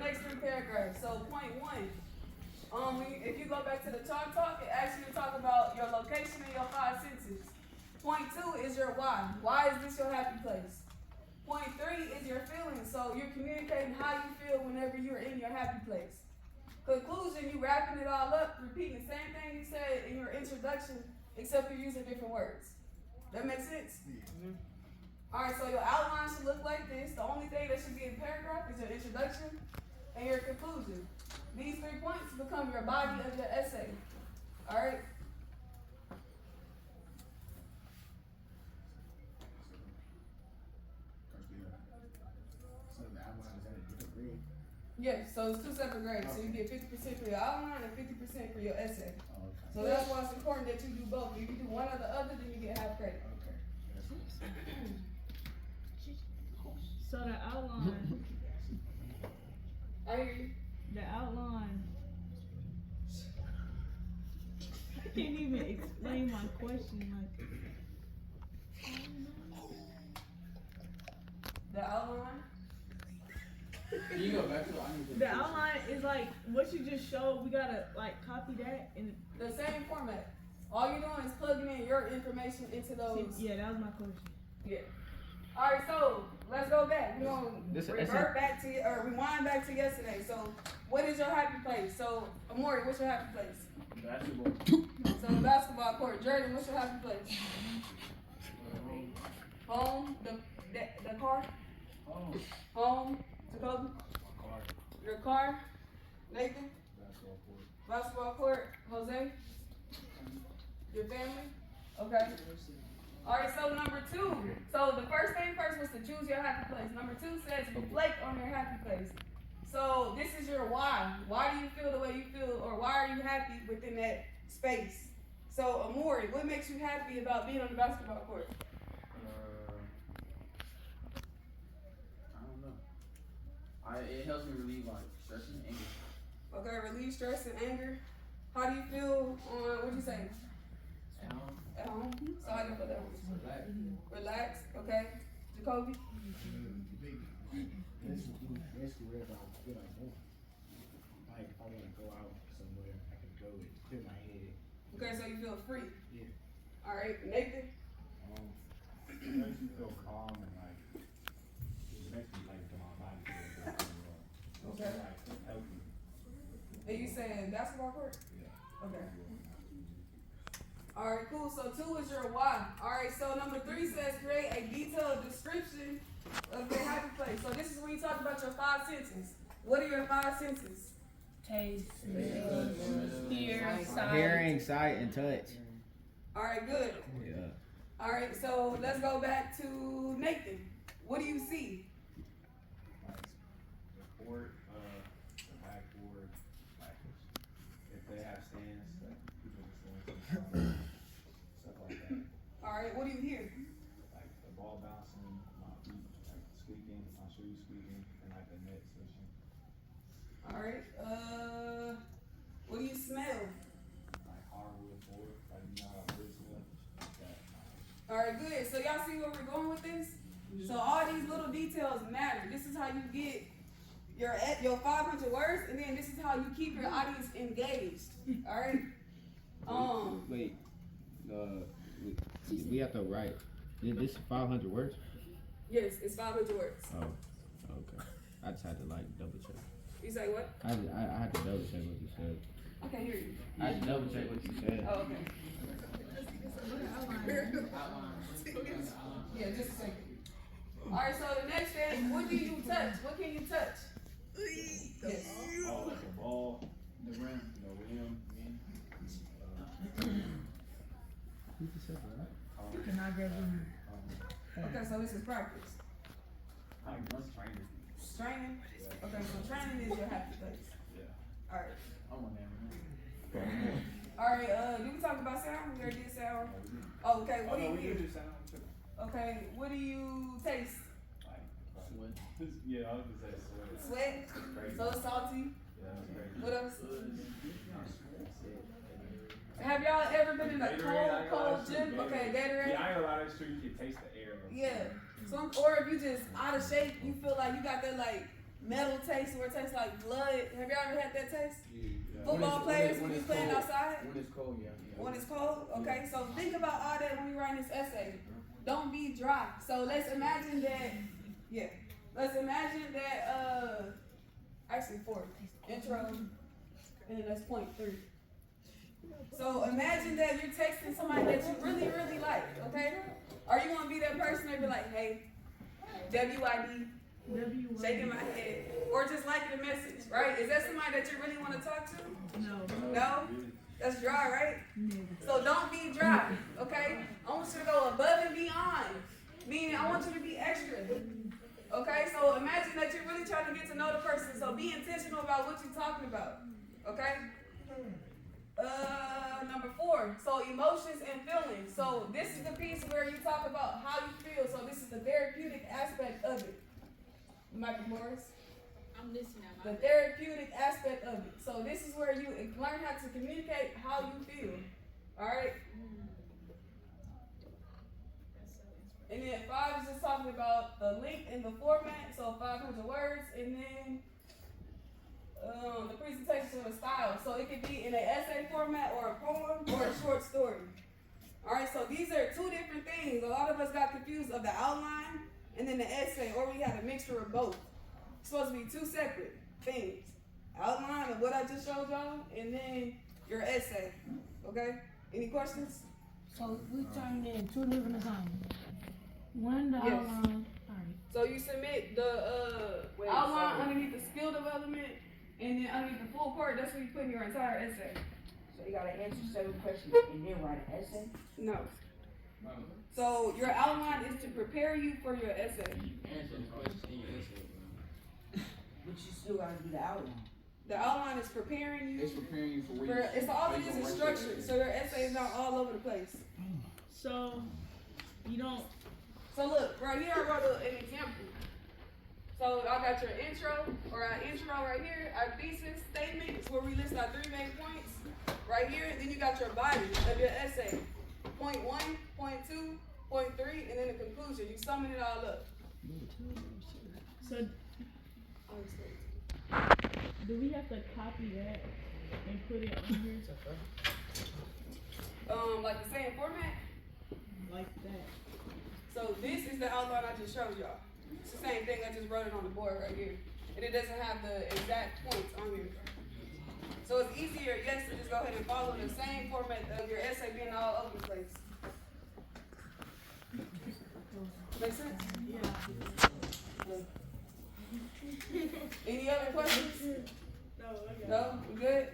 next three paragraphs. So point one, if you go back to the talk, it asks you to talk about your location and your five senses. Point two is your why. Why is this your happy place? Point three is your feelings. So you're communicating how you feel whenever you're in your happy place. Conclusion, you wrapping it all up, repeating the same thing you said in your introduction, except you're using different words. That makes sense? Mm-hmm. All right, so your outline should look like this. The only thing that should be in paragraph is your introduction and your conclusion. These 3 points become your body of your essay. All right? So the outline is at a different grade? Yes, so it's 2 separate grades. Okay. So you get 50% for your outline and 50% for your essay. Oh, okay. So that's why it's important that you do both. If you do one or the other, then you get half credit. Okay. So the outline, I hear you. the outline, I can't even explain my question. The outline? Can you go back to The outline is like what you just showed. We gotta like copy that and the same format. All you're doing is plugging in your information into those. Yeah, that was my question. Yeah. All right, so let's go back. We're gonna rewind back to yesterday. So, what is your happy place? So, Amori, what's your happy place? basketball. So, the basketball court. Jordan, what's your happy place? Home. The car. Home. Jacoby. Car. Your car. Nathan. Basketball court. Basketball court. Jose. Your family. Okay. All right, so number 2. So the first thing first was to choose your happy place. Number 2 says reflect on your happy place. So this is your why. Why do you feel the way you feel, or why are you happy within that space? So Amori, what makes you happy about being on the basketball court? I don't know. It helps me relieve like stress and anger. Okay, relieve stress and anger. How do you feel on, what'd you say? At home. At home? So how do you feel that one? Relax. Relax, okay. Jacoby? Basically, wherever I feel like going. Like, if I want to go out somewhere, I can go and clear my head. Okay, so you feel free? Yeah. All right, Nathan? It makes me feel calm and like, it makes me like my body feel good. Okay. Like, healthy. Are you saying basketball court? Yeah. Okay. All right, cool. So 2 is your why. All right, so number 3 says create a detailed description of your happy place. So this is when you talk about your 5 senses. What are your 5 senses? Taste, smell, hear, sight. Hearing, sight, and touch. All right, good. Yeah. All right, so let's go back to Nathan. What do you see? Like, the court, the backboard, like, if they have stands, like, people just want to stuff like that. All right, what do you hear? Like, the ball bouncing, my feet, like, squeaking, my shoes squeaking, and like the net switching. All right, what do you smell? Like, hardwood floor, like, you know how wood smell? Like that. All right, good. So y'all see where we're going with this? So all these little details matter. This is how you get your 500 words, and then this is how you keep your audience engaged. All right. Wait. We have to write. This is 500 words. Yes, it's 500 words. Oh, okay. I just had to like double check. You say what? I had to double check what you said. I can't hear you. I had to double check what you said. Oh, okay. Yeah, just a second. All right, so the next thing, what do you touch? What can you touch? Yes. Oh, like the ball, The rim. the rim, You just said that. You cannot get in. Okay, so this is practice. Like once trainer. Training? Okay, so training is your happy place. yeah. All right. I want that. All right, did we talk about sound? We already did sound. Oh, okay, what do you hear? do sound too. Okay, what do you taste? Like, Sweat. yeah, I was gonna say sweat. Sweat? Crazy. So it's salty? Yeah, that's crazy. What else? Have y'all ever been in a cold gym? Okay, Gatorade? Yeah, I ain't a lot of true. You can taste the air. Yeah. So, or if you just out of shape, you feel like you got that like metal taste where it tastes like blood. Have you ever had that taste? Yeah. Football players when you playing cold. outside? When it's cold, yeah. When it's cold? Okay, so think about all that when you're writing this essay. Don't be dry. So let's imagine that, actually 4, intro, and then that's point 3. So imagine that you're texting somebody that you really, really like, okay? Are you gonna be that person that be like, hey, WID, shaking my head, or just liking the message, right? Is that somebody that you really want to talk to? No. No? That's dry, right? Never. So don't be dry, okay? I want you to go above and beyond, meaning I want you to be extra. Okay, so imagine that you're really trying to get to know the person, so be intentional about what you're talking about, okay? Number 4, so emotions and feelings. So this is the piece where you talk about how you feel, so this is the therapeutic aspect of it. Michael Morris? I'm listening. The therapeutic aspect of it. So this is where you learn how to communicate how you feel, alright? And then 5 is just talking about the length and the format, so 500 words, and then the presentation of style. So it could be in an essay format or a poem or a short story. Alright, so these are 2 different things. A lot of us got confused of the outline and then the essay, or we had a mixture of both. It's supposed to be 2 separate things. Outline of what I just showed y'all, and then your essay. Okay? Any questions? So we turned in 2 different assignments. One the Yes. outline. Alright. So you submit the outline underneath the skill development, and then underneath the full part, that's where you put in your entire essay. So you gotta answer 7 questions and then write an essay? No. So your outline is to prepare you for your essay. Answer the question in your essay, bro. But you still gotta do the outline. The outline is preparing you It's preparing you for for, where it's all it is is structured, so your essay is not all over the place. So, you don't. So look, right here I wrote an example. So I got your intro, or our intro right here, our thesis statements where we list our 3 main points. Right here, then you got your body of your essay. Point 1, point 2, point 3, and then the conclusion. You summing it all up. So, do we have to copy that and put it on here Like the same format. like that? So this is the outline I just showed y'all. It's the same thing, I just wrote it on the board right here. And it doesn't have the exact points on here. So it's easier, yes, to just go ahead and follow the same format of your essay being all over the place. Make sense? Yeah. Any other questions? No, okay. No? We good?